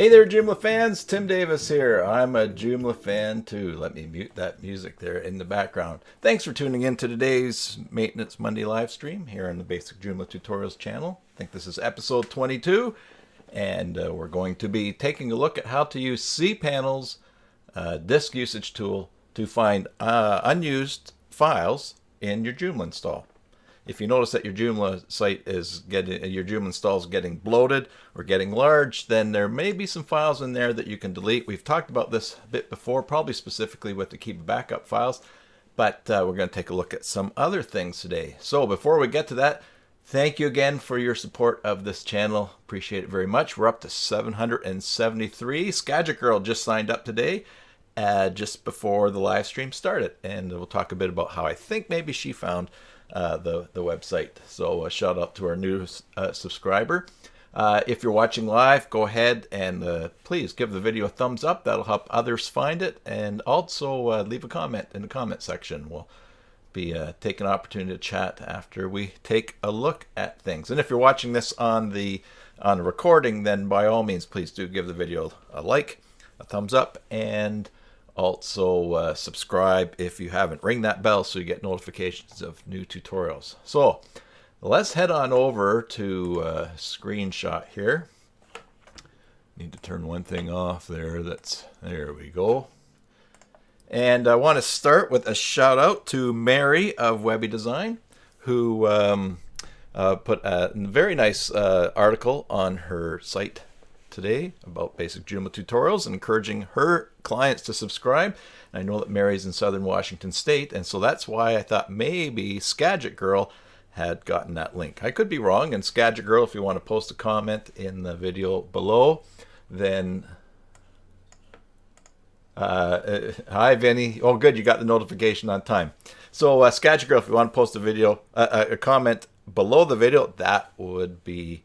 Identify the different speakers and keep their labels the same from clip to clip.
Speaker 1: Hey there, Joomla fans. Tim Davis here. I'm a Joomla fan too. Let me mute that music there in the background. Thanks for tuning in to today's Maintenance Monday live stream here on the Basic Joomla Tutorials channel. I think this is episode 22, and we're going to be taking a look at how to use Cpanel's disk usage tool to find unused files in your Joomla install. If you notice that your Joomla site is your Joomla install is getting bloated or getting large, then there may be some files in there that you can delete. We've talked about this a bit before, probably specifically with the Akeeba backup files, but we're going to take a look at some other things today. So before we get to that, thank you again for your support of this channel. Appreciate it very much. We're up to 773. Skagit Girl just signed up today, just before the live stream started, and we'll talk a bit about how I think maybe she found the website. So shout out to our new subscriber. If you're watching live, go ahead and please give the video a thumbs up. That'll help others find it, and also leave a comment in the comment section. We'll be taking an opportunity to chat after we take a look at things. And if you're watching this on the recording, then by all means please do give the video a like, a thumbs up, and also subscribe if you haven't. Ring that bell so you get notifications of new tutorials. So let's head on over to screenshot here. Need to turn one thing off there. There we go. And I want to start with a shout out to Mary of Webby Design, who put a very nice article on her site today about basic Joomla tutorials and encouraging her clients to subscribe. And I know that Mary's in Southern Washington State, and so that's why I thought maybe Skagit Girl had gotten that link. I could be wrong, and Skagit Girl, if you want to post a comment in the video below, then hi Vinny. Oh good, you got the notification on time. So Skagit Girl, if you want to post a comment below the video, that would be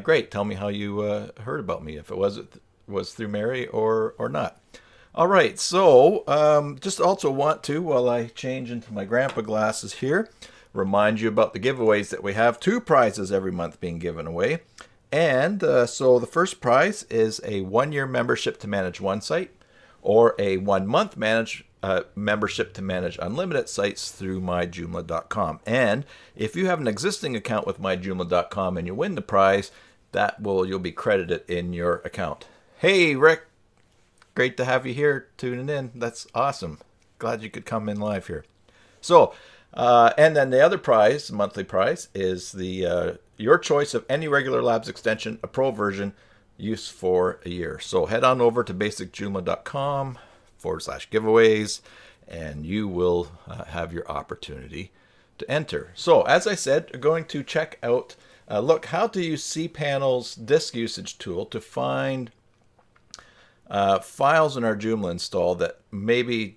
Speaker 1: great. Tell me how you heard about me, if it was through Mary or not. All right, so just also want to, while I change into my grandpa glasses here, remind you about the giveaways that we have. 2 prizes every month being given away. And so the first prize is a 1-year membership to manage one site, or a 1-month membership to manage unlimited sites through myjoomla.com. And if you have an existing account with myjoomla.com and you win the prize, you'll be credited in your account. Hey Rick, great to have you here tuning in. That's awesome. Glad you could come in live here. So and then the other prize, monthly prize, is the your choice of any regular labs extension, a pro version, use for a year. So head on over to basicjoomla.com/giveaways, and you will have your opportunity to enter. So as I said, we're going to check out, look how to use Cpanel's disk usage tool to find files in our Joomla install that maybe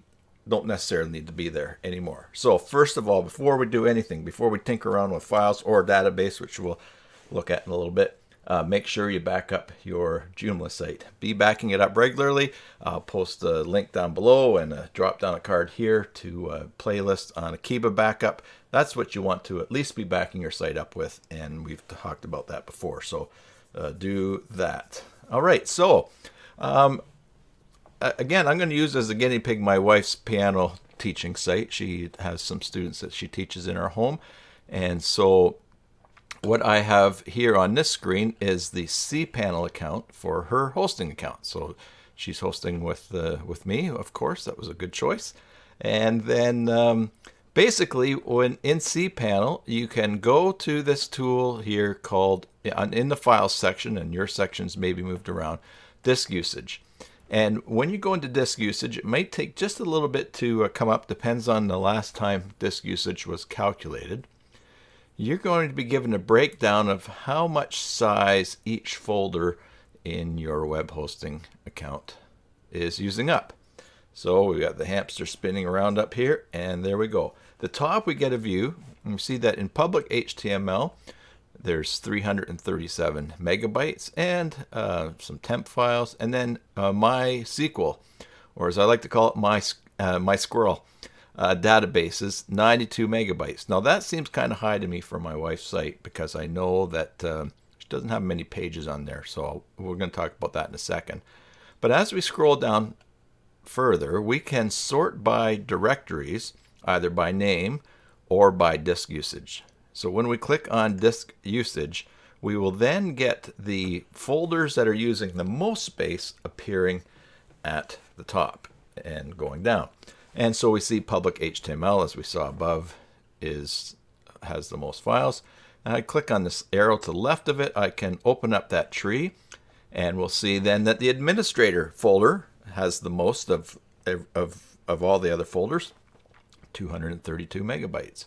Speaker 1: don't necessarily need to be there anymore. So first of all, before we do anything, before we tinker around with files or a database, which we'll look at in a little bit, make sure you back up your Joomla site. Be backing it up regularly. I'll post a link down below and drop down a card here to a playlist on Akeeba backup. That's what you want to at least be backing your site up with, and we've talked about that before, so do that. All right, so again, I'm going to use as a guinea pig my wife's piano teaching site. She has some students that she teaches in her home, and so what I have here on this screen is the Cpanel account for her hosting account. So she's hosting with me, of course. That was a good choice. And then basically, when in Cpanel, you can go to this tool here called, in the files section, and your sections may be moved around, disk usage. And when you go into disk usage, it might take just a little bit to come up, depends on the last time disk usage was calculated. You're going to be given a breakdown of how much size each folder in your web hosting account is using up. So we got the hamster spinning around up here, and there we go. The top we get a view, and we see that in public HTML, there's 337 megabytes and some temp files, and then MySQL, or as I like to call it, my squirrel. Databases, 92 megabytes. Now that seems kind of high to me for my wife's site, because I know that Doesn't have many pages on there, so we're going to talk about that in a second. But as we scroll down further, we can sort by directories, either by name or by disk usage. So when we click on disk usage, we will then get the folders that are using the most space appearing at the top and going down. And so we see public HTML, as we saw above, has the most files. And I click on this arrow to the left of it, I can open up that tree, and we'll see then that the administrator folder has the most of all the other folders, 232 megabytes.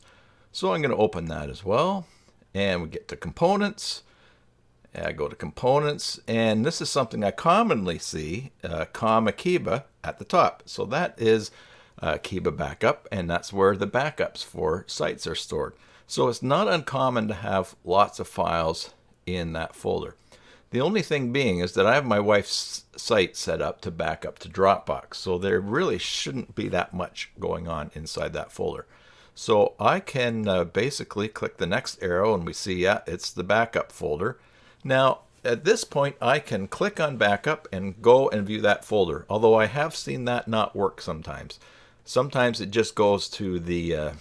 Speaker 1: So I'm going to open that as well, and we get to components. I go to components, and this is something I commonly see, Akeeba at the top. So that is Akeeba backup, and that's where the backups for sites are stored. So it's not uncommon to have lots of files in that folder. The only thing being is that I have my wife's site set up to back up to Dropbox, so there really shouldn't be that much going on inside that folder. So I can basically click the next arrow, and we see, yeah, it's the backup folder. Now, at this point, I can click on backup and go and view that folder, although I have seen that not work sometimes. Sometimes it just goes to the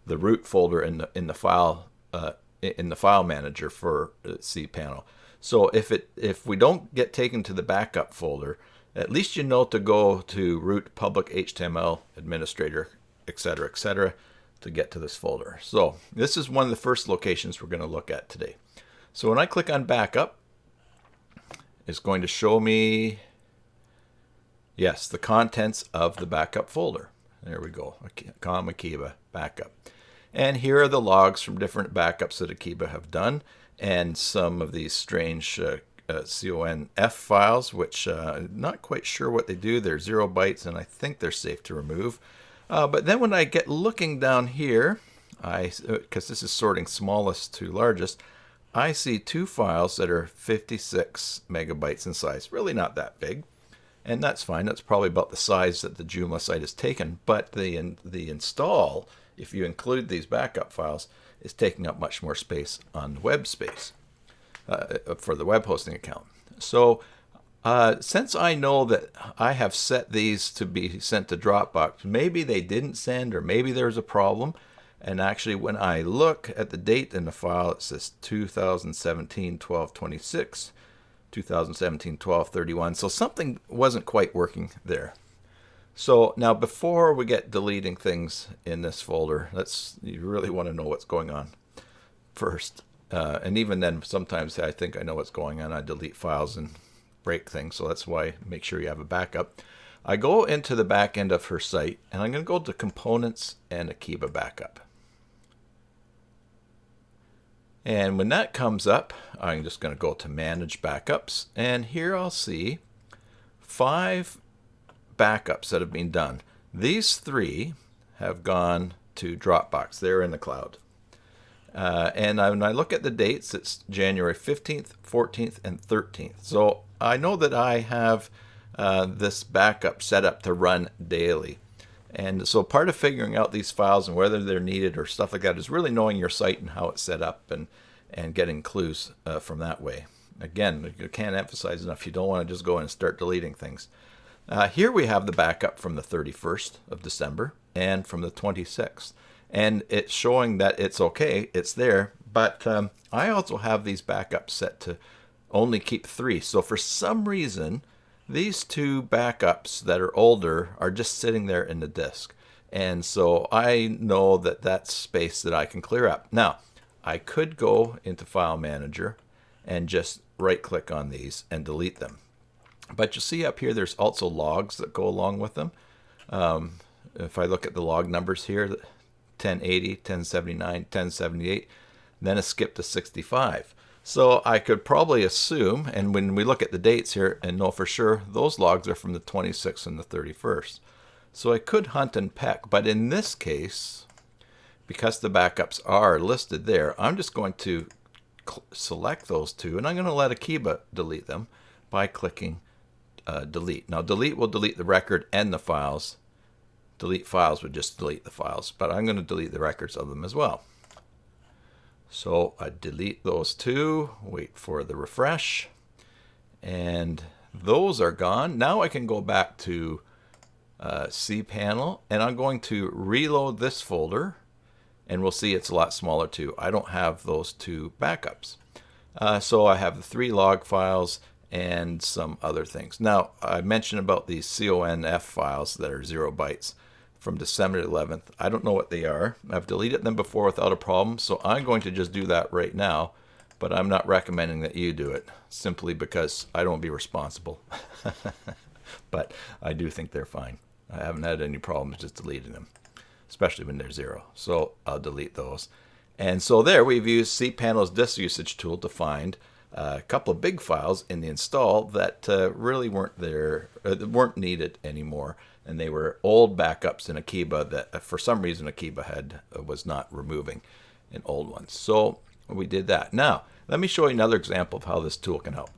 Speaker 1: root folder in the file manager for Cpanel. So if we don't get taken to the backup folder, at least you know to go to root public HTML administrator, etc., to get to this folder. So this is one of the first locations we're going to look at today. So when I click on backup, it's going to show me, yes, the contents of the backup folder. There we go, Akeeba backup. And here are the logs from different backups that Akeeba have done, and some of these strange CONF files, which I'm not quite sure what they do. They're 0 bytes, and I think they're safe to remove. But then when I get looking down here, because this is sorting smallest to largest, I see 2 files that are 56 megabytes in size. Really not that big. And that's fine. That's probably about the size that the Joomla site has taken. But the install, if you include these backup files, is taking up much more space on the web space for the web hosting account. So since I know that I have set these to be sent to Dropbox, maybe they didn't send, or maybe there's a problem. And actually, when I look at the date in the file, it says 2017-12-26, 2017-12-31. So something wasn't quite working there. So now, before we get deleting things in this folder, you really want to know what's going on first. And even then, sometimes I think I know what's going on. I delete files and break things. So that's why make sure you have a backup. I go into the back end of her site, and I'm going to go to Components and Akeeba Backup. And when that comes up, I'm just going to go to Manage Backups, and here I'll see 5 backups that have been done. These 3 have gone to Dropbox. They're in the cloud. And when I look at the dates, it's January 15th, 14th, and 13th. So I know that I have this backup set up to run daily. And so part of figuring out these files and whether they're needed or stuff like that is really knowing your site and how it's set up and getting clues from that way. Again, you can't emphasize enough, you don't want to just go in and start deleting things. Here we have the backup from the 31st of December and from the 26th. And it's showing that it's okay, it's there, but I also have these backups set to only keep 3. So for some reason, these 2 backups that are older are just sitting there in the disk. And so I know that that's space that I can clear up. Now, I could go into File Manager and just right-click on these and delete them. But you see up here, there's also logs that go along with them. If I look at the log numbers here, 1080, 1079, 1078, then a skip to 65. So I could probably assume, and when we look at the dates here and know for sure, those logs are from the 26th and the 31st. So I could hunt and peck, but in this case, because the backups are listed there, I'm just going to select those 2, and I'm going to let Akeeba delete them by clicking delete. Now delete will delete the record and the files. Delete files would just delete the files, but I'm going to delete the records of them as well. So I delete those two, wait for the refresh, and those are gone. Now I can go back to Cpanel, and I'm going to reload this folder, and we'll see it's a lot smaller too. I don't have those two backups. So I have the 3 log files and some other things. Now, I mentioned about these CONF files that are 0 bytes from December 11th. I don't know what they are. I've deleted them before without a problem, so I'm going to just do that right now, but I'm not recommending that you do it, simply because I don't want to be responsible. But I do think they're fine. I haven't had any problems just deleting them, especially when they're 0. So I'll delete those. And so there we've used Cpanel's Disk Usage tool to find a couple of big files in the install that really weren't there, weren't needed anymore, and they were old backups in Akeeba that for some reason Akeeba was not removing in old ones. So we did that. Now let me show you another example of how this tool can help.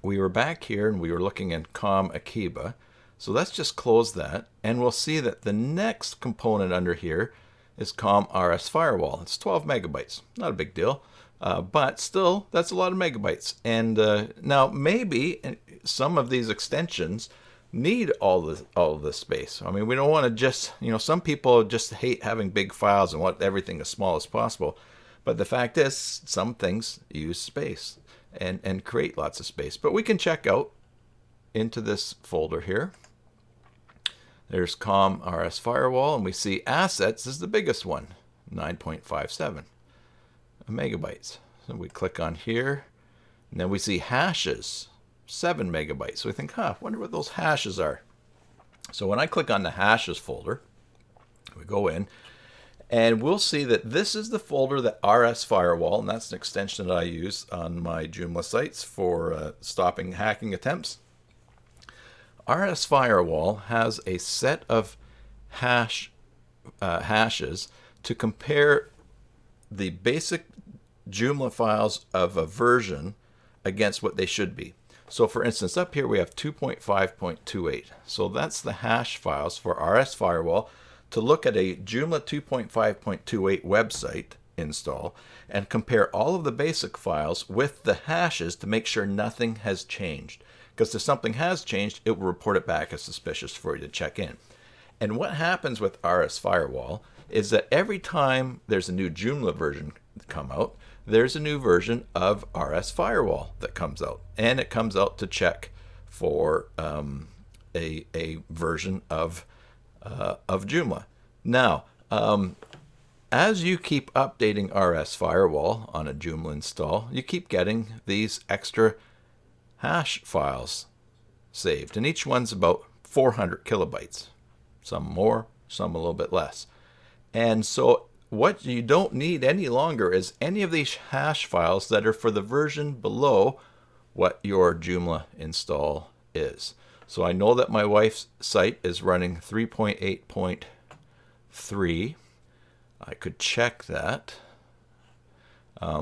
Speaker 1: We were back here and we were looking in Akeeba. So let's just close that, and we'll see that the next component under here is RSFirewall. It's 12 megabytes, not a big deal, but still, that's a lot of megabytes. And now maybe some of these extensions need all this space. I mean, we don't want to just, some people just hate having big files and want everything as small as possible. But the fact is, some things use space and create lots of space. But we can check out into this folder here. There's RSFirewall, and we see assets is the biggest one, 9.57 megabytes. So we click on here, and then we see hashes, 7 megabytes. So we think, wonder what those hashes are. So when I click on the hashes folder, we go in, and we'll see that this is the folder that RSFirewall, and that's an extension that I use on my Joomla sites for stopping hacking attempts. RSFirewall has a set of hashes to compare the basic Joomla files of a version against what they should be. So for instance, up here we have 2.5.28. So that's the hash files for RSFirewall to look at a Joomla 2.5.28 website install and compare all of the basic files with the hashes to make sure nothing has changed. Because if something has changed, it will report it back as suspicious for you to check in. And what happens with RSFirewall is that every time there's a new Joomla version come out, there's a new version of RSFirewall that comes out. And it comes out to check for a version of Joomla. Now, as you keep updating RSFirewall on a Joomla install, you keep getting these extra hash files saved, and each one's about 400 kilobytes, some more, some a little bit less. And so what you don't need any longer is any of these hash files that are for the version below what your Joomla install is. So I know that my wife's site is running 3.8.3. I could check that. I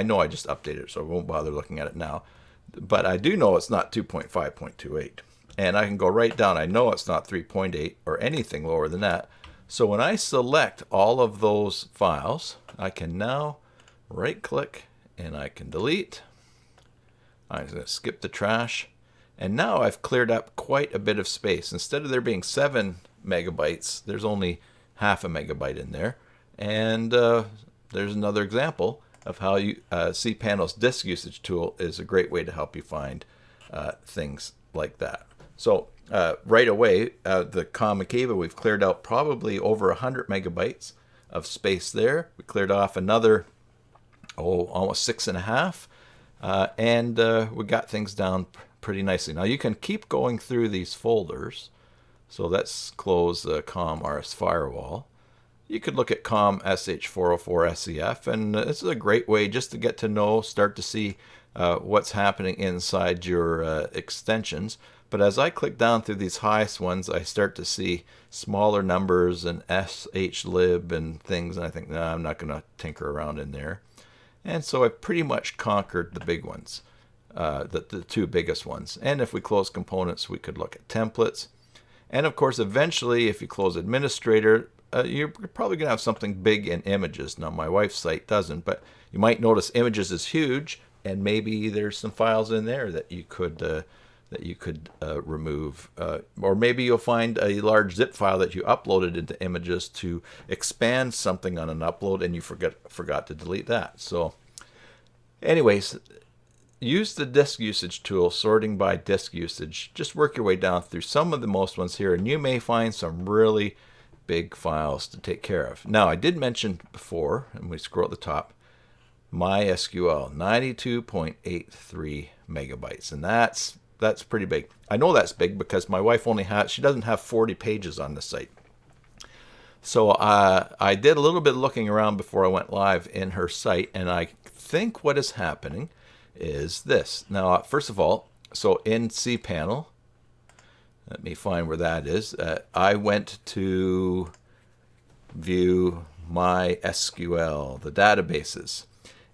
Speaker 1: know I just updated it, so I won't bother looking at it now. But I do know it's not 2.5.28. And I can go right down. I know it's not 3.8 or anything lower than that. So when I select all of those files, I can now right-click and I can delete. I'm going to skip the trash. And now I've cleared up quite a bit of space. Instead of there being 7 megabytes, there's only half a megabyte in there. And there's another example of how Cpanel's Disk Usage tool is a great way to help you find things like that. So right away, the Akeeba, we've cleared out probably over 100 megabytes of space there. We cleared off another, almost 6.5, and we got things down pretty nicely. Now you can keep going through these folders. So let's close the RSFirewall. You could look at sh404SEF, and this is a great way just to get to know, start to see what's happening inside your extensions. But as I click down through these highest ones, I start to see smaller numbers and shlib and things, and I think, nah, I'm not going to tinker around in there. And so I've pretty much conquered the big ones, the two biggest ones. And if we close components, we could look at templates. And of course, eventually, if you close administrator, you're probably going to have something big in images. Now, my wife's site doesn't, but you might notice images is huge, and maybe there's some files in there that you could remove, or maybe you'll find a large zip file that you uploaded into images to expand something on an upload, and you forgot to delete that. So, anyways, use the disk usage tool, sorting by disk usage. Just work your way down through some of the most ones here, and you may find some really big files to take care of. Now, I did mention before, and we scroll at the top, MySQL, 92.83 megabytes, and that's pretty big. I know that's big because my wife she doesn't have 40 pages on the site. So I did a little bit of looking around before I went live in her site, and I think what is happening is this. Now, first of all, so in Cpanel, let me find where that is. I went to view MySQL, the databases,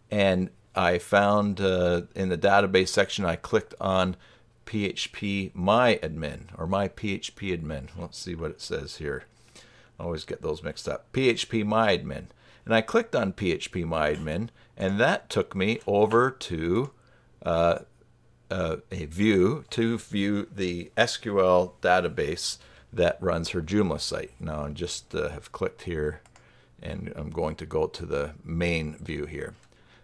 Speaker 1: and I found in the database section, I clicked on PHP MyAdmin or my PHP admin. Let's see what it says here. I always get those mixed up. PHP MyAdmin. And I clicked on PHP MyAdmin, and that took me over to a view to view the SQL database that runs her Joomla site. Now I just have clicked here, and I'm going to go to the main view here.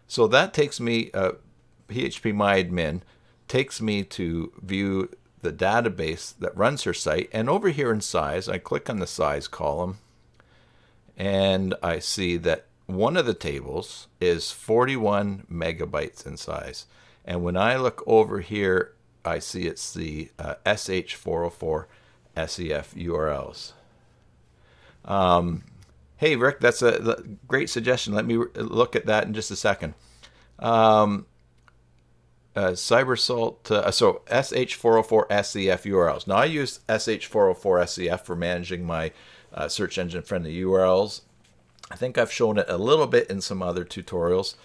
Speaker 1: So that takes me, PHP MyAdmin takes me to view the database that runs her site. And over here in size, I click on the size column, and I see that one of the tables is 41 megabytes in size. And when I look over here, I see it's the sh404 SEF URLs. Hey, Rick, that's a great suggestion. Let me look at that in just a second. CyberSalt, so sh404 SEF URLs. Now, I use sh404 SEF for managing my search engine friendly URLs. I think I've shown it a little bit in some other tutorials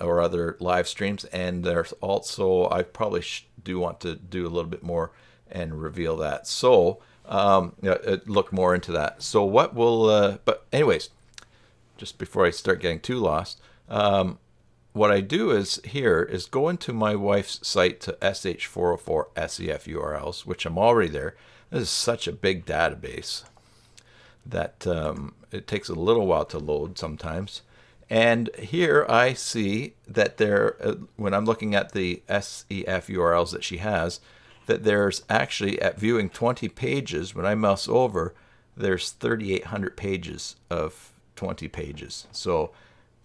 Speaker 1: or other live streams, and there's also, I probably do want to do a little bit more and reveal that. So, look more into that. So what will, but anyways, just before I start getting too lost, what I do is go into my wife's site to sh404 SEF URLs, which I'm already there. This is such a big database that it takes a little while to load sometimes. And here I see that when I'm looking at the SEF URLs that she has, that there's actually, at viewing 20 pages, when I mouse over, there's 3,800 pages of 20 pages. So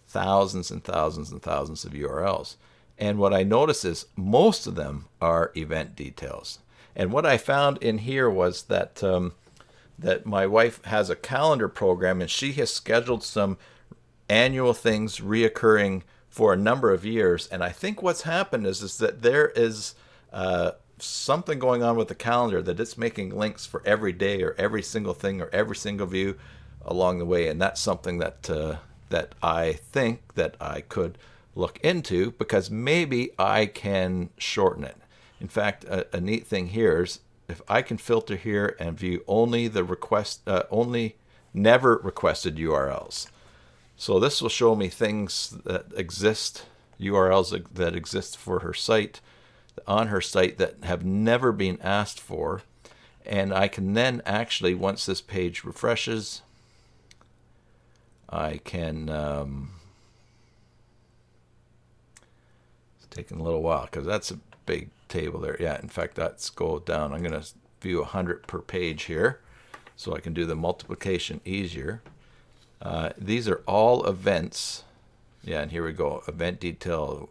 Speaker 1: thousands and thousands and thousands of URLs. And what I notice is most of them are event details. And what I found in here was that that my wife has a calendar program, and she has scheduled some annual things reoccurring for a number of years. And I think what's happened is that there is something going on with the calendar, that it's making links for every day or every single thing or every single view along the way. And that's something that that I think that I could look into, because maybe I can shorten it. In fact, a neat thing here is if I can filter here and view only the never requested URLs. So this will show me things that exist, URLs that exist for her site, on her site, that have never been asked for. And I can then actually, once this page refreshes, I can, it's taking a little while because that's a big table there. Yeah, in fact, let's go down. I'm going to view 100 per page here so I can do the multiplication easier. These are all events. Yeah, and here we go. Event detail,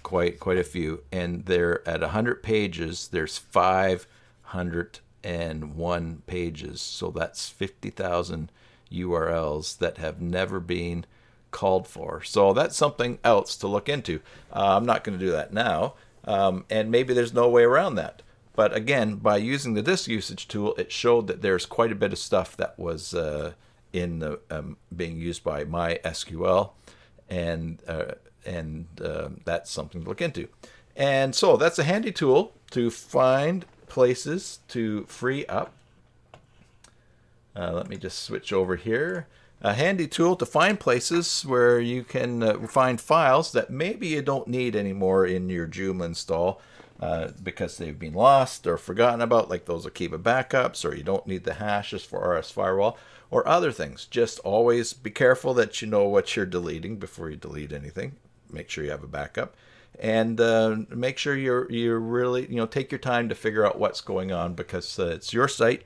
Speaker 1: quite a few. And they're at 100 pages. There's 501 pages. So that's 50,000 URLs that have never been called for. So that's something else to look into. I'm not going to do that now. And maybe there's no way around that. But again, by using the disk usage tool, it showed that there's quite a bit of stuff that was in the being used by MySQL, and that's something to look into. And so that's a handy tool to find places to free up Let me just switch over here. A handy tool to find places where you can find files that maybe you don't need anymore in your Joomla install because they've been lost or forgotten about, like those Akeeba backups, or you don't need the hashes for RSFirewall or other things. Just always be careful that you know what you're deleting before you delete anything. Make sure you have a backup, and make sure you're really, take your time to figure out what's going on, because it's your site,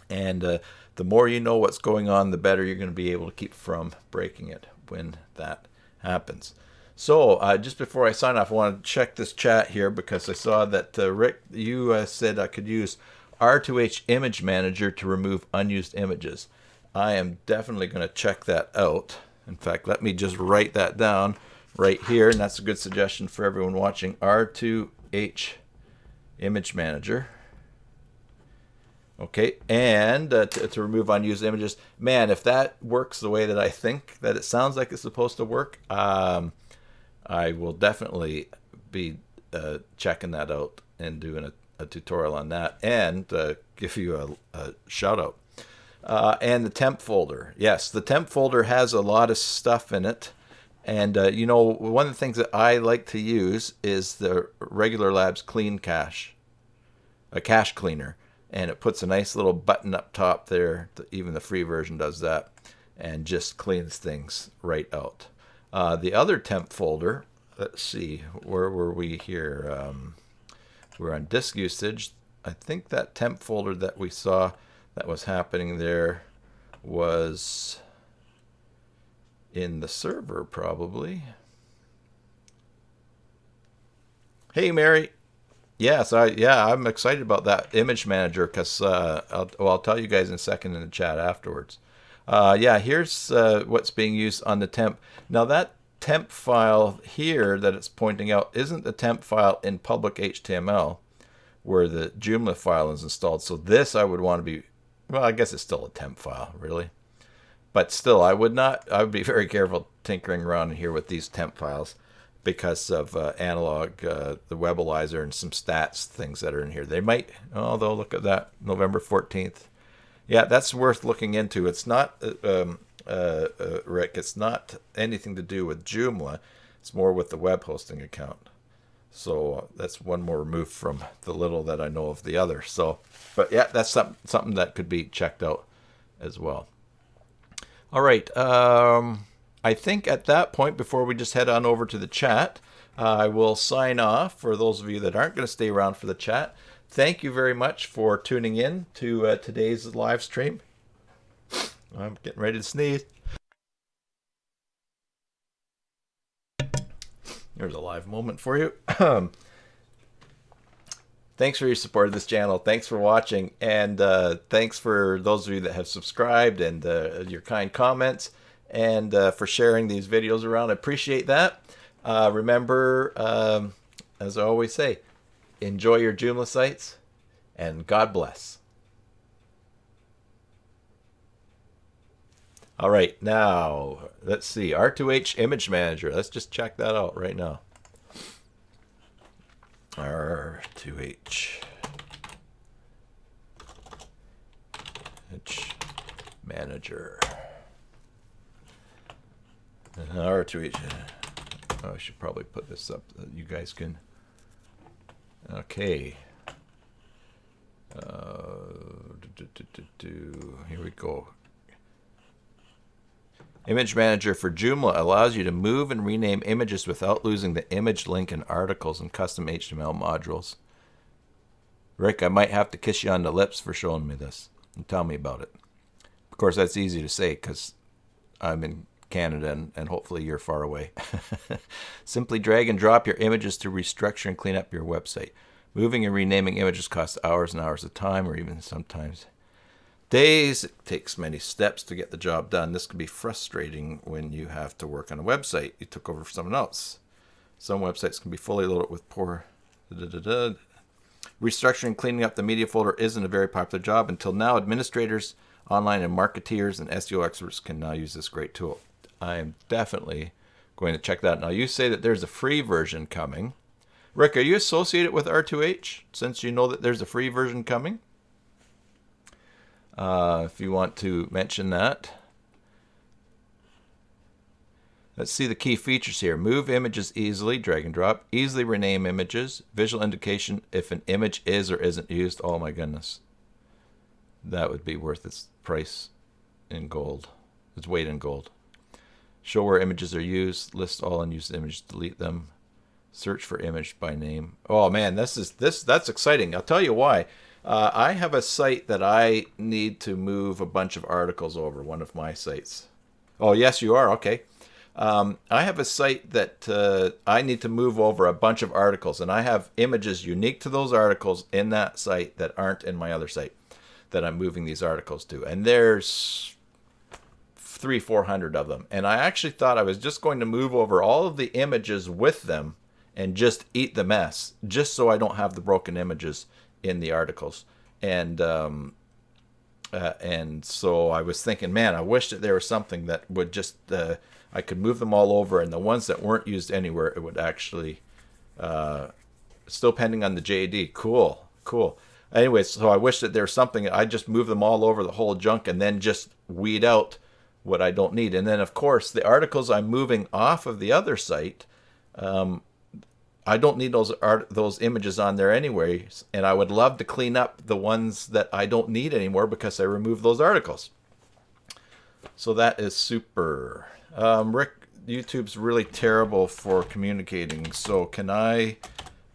Speaker 1: and the more you know what's going on, the better you're going to be able to keep from breaking it when that happens. So just before I sign off, I want to check this chat here, because I saw that Rick, you said I could use R2H Image Manager to remove unused images. I am definitely going to check that out. In fact, let me just write that down right here, and that's a good suggestion for everyone watching. R2H Image Manager. Okay, and to remove unused images. Man, if that works the way that I think that it sounds like it's supposed to work, I will definitely be checking that out and doing a tutorial on that, and give you a shout out. And the temp folder. Yes, the temp folder has a lot of stuff in it. And, one of the things that I like to use is the Regular Labs Clean Cache, a cache cleaner. And it puts a nice little button up top there. Even the free version does that, and just cleans things right out. The other temp folder, let's see, where were we here? We're on disk usage. I think that temp folder that we saw that was happening there was in the server, probably. Hey, Mary. Yes, I'm excited about that image manager, because I'll tell you guys in a second in the chat afterwards. Here's what's being used on the temp. Now that temp file here that it's pointing out isn't the temp file in public HTML where the Joomla file is installed. So this I would want to be, well, I guess it's still a temp file, really. But still, I would be very careful tinkering around here with these temp files, because of analog, the Webalizer, and some stats things that are in here. They might, although look at that, November 14th. Yeah, that's worth looking into. It's not, Rick, it's not anything to do with Joomla. It's more with the web hosting account. So that's one more removed from the little that I know of the other. So, but yeah, that's something that could be checked out as well. All right. I think at that point, before we just head on over to the chat, I will sign off. For those of you that aren't going to stay around for the chat, thank you very much for tuning in to today's live stream. I'm getting ready to sneeze. There's a live moment for you. Thanks for your support of this channel. Thanks for watching. And thanks for those of you that have subscribed, and your kind comments, and for sharing these videos around. I appreciate that. Remember, as I always say, enjoy your Joomla sites, and God bless. All right, now let's see, R2H Image Manager. Let's just check that out right now. R2H Image Manager. R2H. Oh, I should probably put this up so that you guys can. Okay. Here we go. Image Manager for Joomla allows you to move and rename images without losing the image link in articles and custom HTML modules. Rick, I might have to kiss you on the lips for showing me this and tell me about it. Of course, that's easy to say because I'm in Canada and hopefully you're far away. Simply drag and drop your images to restructure and clean up your website. Moving and renaming images costs hours and hours of time, or even sometimes days. It takes many steps to get the job done. This can be frustrating when you have to work on a website you took over for someone else. Some websites can be fully loaded with poor... Restructuring and cleaning up the media folder isn't a very popular job. Until now, administrators, online and marketeers, and SEO experts can now use this great tool. I am definitely going to check that out. Now, you say that there's a free version coming. Rick, are you associated with R2H since you know that there's a free version coming? if you want to mention that. Let's see the key features here. Move images easily, drag and drop. Easily rename images. Visual indication if an image is or isn't used. Oh my goodness. That would be worth its price in gold. Its weight in gold. Show where images are used. List all unused images. Delete them. Search for image by name. Oh man, that's exciting. I'll tell you why. I have a site that I need to move a bunch of articles over. One of my sites. Oh yes, you are. Okay. I have a site that I need to move over a bunch of articles, and I have images unique to those articles in that site that aren't in my other site that I'm moving these articles to. And there's 300-400 of them. And I actually thought I was just going to move over all of the images with them and just eat the mess, just so I don't have the broken images in the articles. And so I was thinking, man, I wish that there was something that would just... I could move them all over, and the ones that weren't used anywhere, it would actually, still pending on the JD. Cool. Anyway, so I wish that there's something, I just move them all over the whole junk and then just weed out what I don't need. And then, of course, the articles I'm moving off of the other site, I don't need those images on there anyway, and I would love to clean up the ones that I don't need anymore because I removed those articles. So that is super. Rick, YouTube's really terrible for communicating. So can I...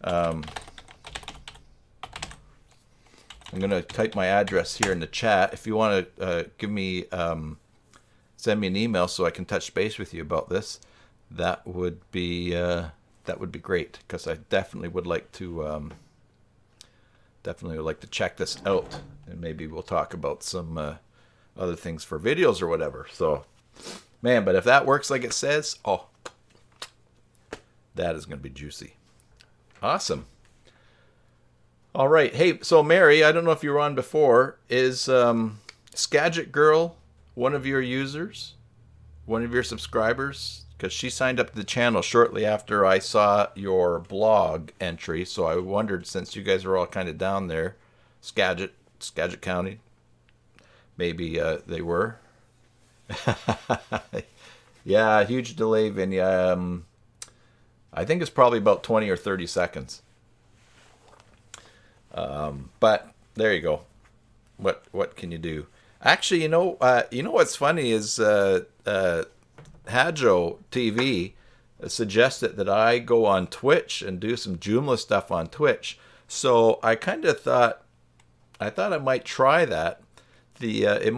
Speaker 1: I'm going to type my address here in the chat. If you want to send me an email so I can touch base with you about this, that would be great, because I definitely would like to check this out, and maybe we'll talk about some other things for videos or whatever. So, man, but if that works like it says, oh, that is going to be juicy. Awesome. All right. Hey, so Mary, I don't know if you were on before. Is Skagit Girl one of your users? One of your subscribers? Because she signed up to the channel shortly after I saw your blog entry. So I wondered, since you guys are all kind of down there, Skagit County, maybe they were. Yeah, huge delay, Vinny. I think it's probably about 20 or 30 seconds. But there you go. What can you do? Actually, you know what's funny is Hajo TV suggested that I go on Twitch and do some Joomla stuff on Twitch. So I kind of thought I might try that. It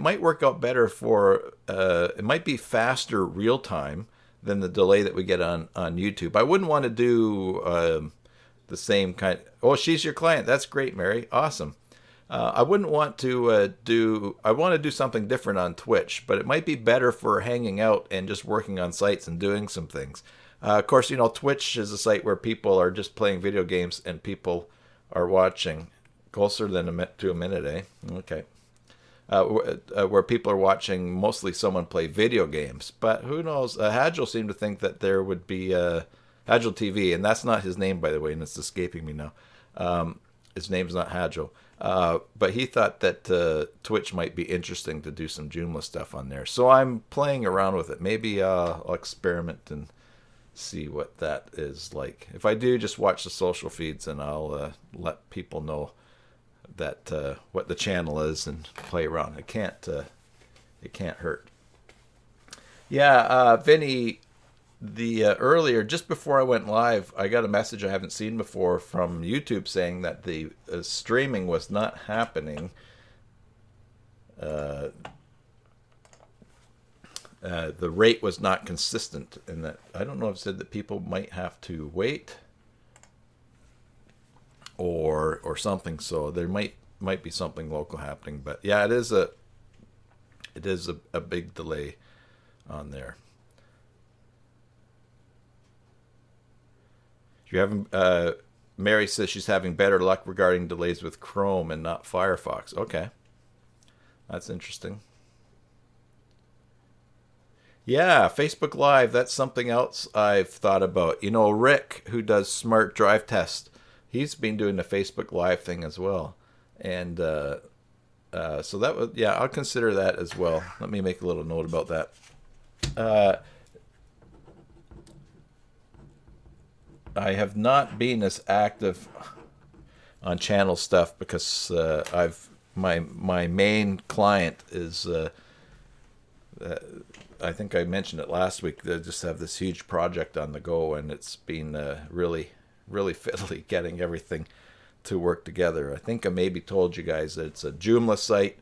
Speaker 1: might work out better for it might be faster real time than the delay that we get on YouTube. I wouldn't want to do the same kind. Oh, she's your client. That's great, Mary. Awesome. I wouldn't want to I want to do something different on Twitch, but it might be better for hanging out and just working on sites and doing some things. Of course, Twitch is a site where people are just playing video games and people are watching. Closer than to a minute, eh? Okay. Where people are watching mostly someone play video games. But who knows? Hagel seemed to think that there would be Hagel TV, and that's not his name, by the way, and it's escaping me now. His name's not Hagel. But he thought that Twitch might be interesting to do some Joomla stuff on there. So I'm playing around with it. Maybe I'll experiment and see what that is like. If I do, just watch the social feeds, and I'll let people know that what the channel is and play around. It can't hurt. Yeah, Vinny, earlier, just before I went live, I got a message I haven't seen before from YouTube saying that the streaming was not happening. The rate was not consistent, and that I don't know if it said that people might have to wait or something. So there might be something local happening, but yeah, it is a big delay on there. You haven't. Mary says she's having better luck regarding delays with Chrome and not Firefox. Okay, that's interesting. Yeah, Facebook Live. That's something else I've thought about. Rick, who does Smart Drive Test, he's been doing the Facebook Live thing as well, and So that was, yeah, I'll consider that as well. Let me make a little note about that. I have not been as active on channel stuff because my main client is I think I mentioned it last week. They just have this huge project on the go, and it's been really fiddly getting everything to work together. I think I maybe told you guys that it's a Joomla site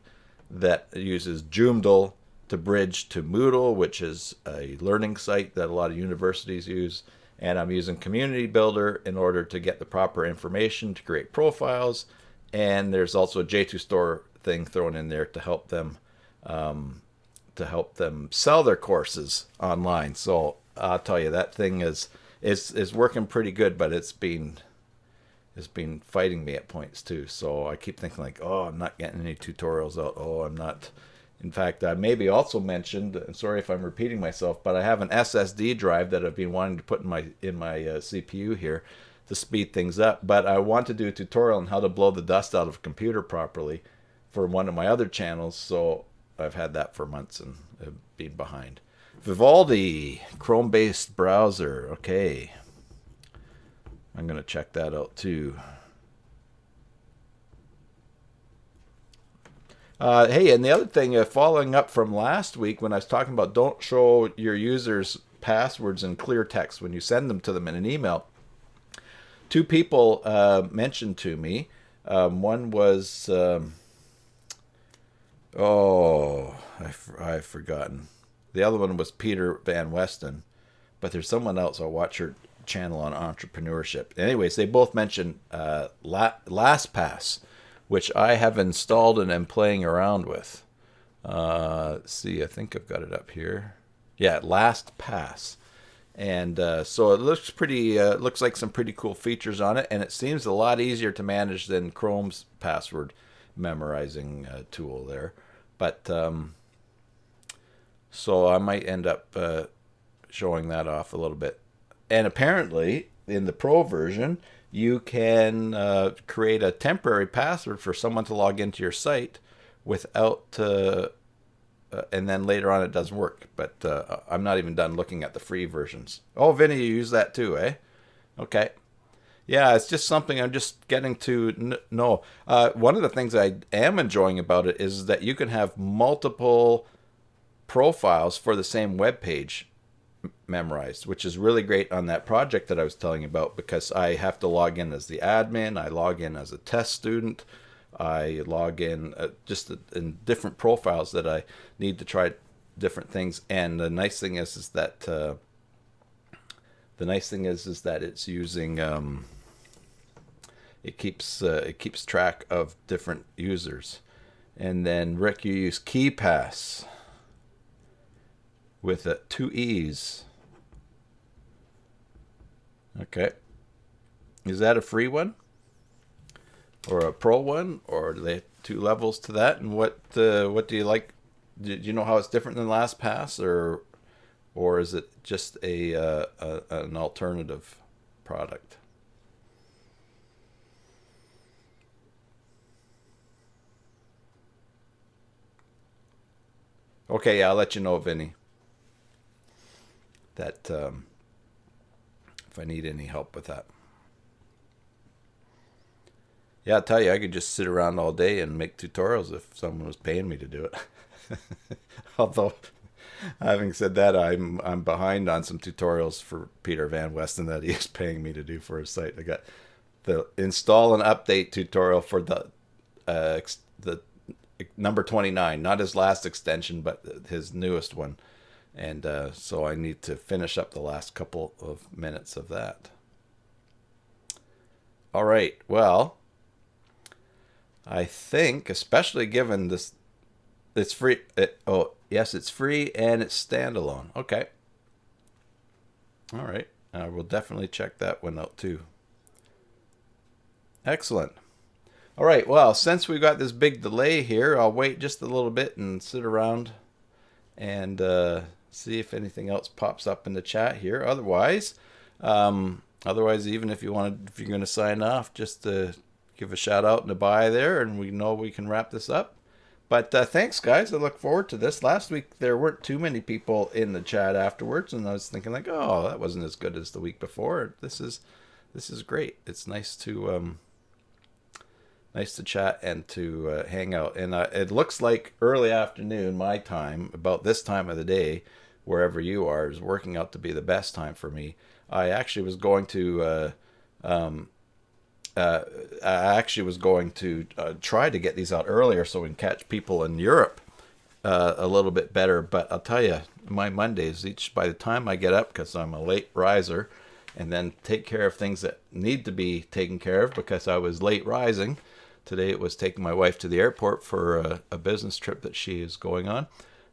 Speaker 1: that uses Joomla to bridge to Moodle, which is a learning site that a lot of universities use. And I'm using Community Builder in order to get the proper information to create profiles. And there's also a J2 Store thing thrown in there to help them sell their courses online. So I'll tell you, that thing is working pretty good, but it's been fighting me at points too. So I keep thinking like, oh, I'm not getting any tutorials out. Oh, I'm not. In fact, I maybe also mentioned, and sorry if I'm repeating myself, but I have an SSD drive that I've been wanting to put in my CPU here to speed things up. But I want to do a tutorial on how to blow the dust out of a computer properly for one of my other channels. So I've had that for months and have been behind. Vivaldi, Chrome-based browser. Okay. I'm going to check that out too. Hey, and the other thing, following up from last week when I was talking about don't show your users passwords in clear text when you send them to them in an email, two people mentioned to me. One was, I've forgotten. The other one was Peter Van Westen, but there's someone else. I'll watch her channel on entrepreneurship. Anyways, they both mentioned LastPass, which I have installed and am playing around with. Let's see, I think I've got it up here. Yeah, LastPass. And so it looks pretty. Looks like some pretty cool features on it, and it seems a lot easier to manage than Chrome's password memorizing tool there. But so I might end up showing that off a little bit. And apparently, in the Pro version, you can create a temporary password for someone to log into your site without, and then later on it doesn't work. But I'm not even done looking at the free versions. Oh, Vinny, you use that too, eh? Okay. Yeah, it's just something I'm just getting to know. One of the things I am enjoying about it is that you can have multiple profiles for the same web page memorized, which is really great on that project that I was telling you about, because I have to log in as the admin, I log in as a test student, I log in just in different profiles that I need to try different things. And the nice thing is that it's using it keeps track of different users. And then Rick, you use KeyPass with 2 E's. Okay. Is that a free one? Or a pro one? Or do they have 2 levels to that? And what do you like? Do you know how it's different than LastPass? Or is it just an alternative product? Okay, yeah, I'll let you know, Vinny, that if I need any help with that. Yeah, I'll tell you, I could just sit around all day and make tutorials if someone was paying me to do it. Although, having said that, I'm behind on some tutorials for Peter Van Westen that he is paying me to do for his site. I got the install and update tutorial for the number 29, not his last extension, but his newest one. And so I need to finish up the last couple of minutes of that. All right, well, I think, especially given this, it's free. Yes, it's free and it's standalone. Okay. All right. I will definitely check that one out too. Excellent. All right. Well, since we got this big delay here, I'll wait just a little bit and sit around and see if anything else pops up in the chat here. Otherwise, even if you're going to sign off, just to give a shout out and a bye there, and we know we can wrap this up. But thanks, guys. I look forward to this. Last week there weren't too many people in the chat afterwards, and I was thinking like, oh, that wasn't as good as the week before. This is great. It's nice to chat and to hang out. And it looks like early afternoon my time, about this time of the day, wherever you are, is working out to be the best time for me. I actually was going to try to get these out earlier so we can catch people in Europe a little bit better. But I'll tell you, my Mondays, by the time I get up, because I'm a late riser, and then take care of things that need to be taken care of because I was late rising. Today it was taking my wife to the airport for a business trip that she is going on.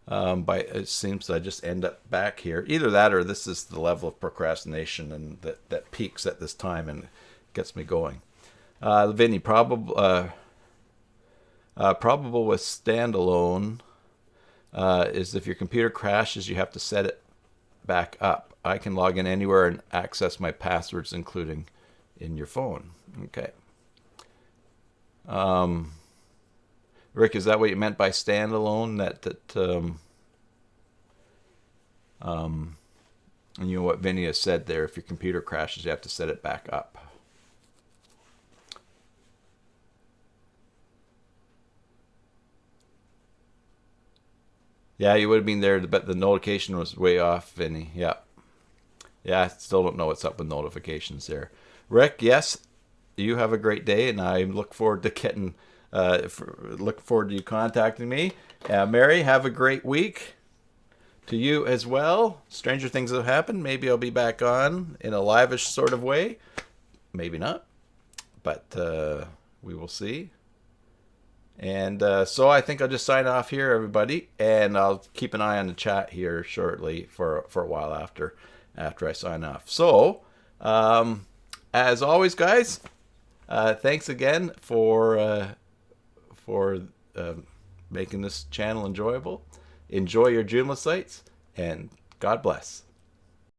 Speaker 1: It seems I just end up back here. Either that or this is the level of procrastination and that peaks at this time and gets me going. Vinny, probable with standalone is if your computer crashes, you have to set it back up. I can log in anywhere and access my passwords, including in your phone. Okay. Rick, is that what you meant by standalone? And you know what Vinny has said there, if your computer crashes, you have to set it back up. Yeah, you would have been there, but the notification was way off, Vinny. Yeah. Yeah, I still don't know what's up with notifications there. Rick, yes, you have a great day, and I look forward to you contacting me. Mary, have a great week. To you as well. Stranger things have happened. Maybe I'll be back on in a live-ish sort of way. Maybe not. But we will see. And so I think I'll just sign off here, everybody. And I'll keep an eye on the chat here shortly for a while after I sign off. So, as always, guys, thanks again for making this channel enjoyable. Enjoy your Joomla sites, and God bless.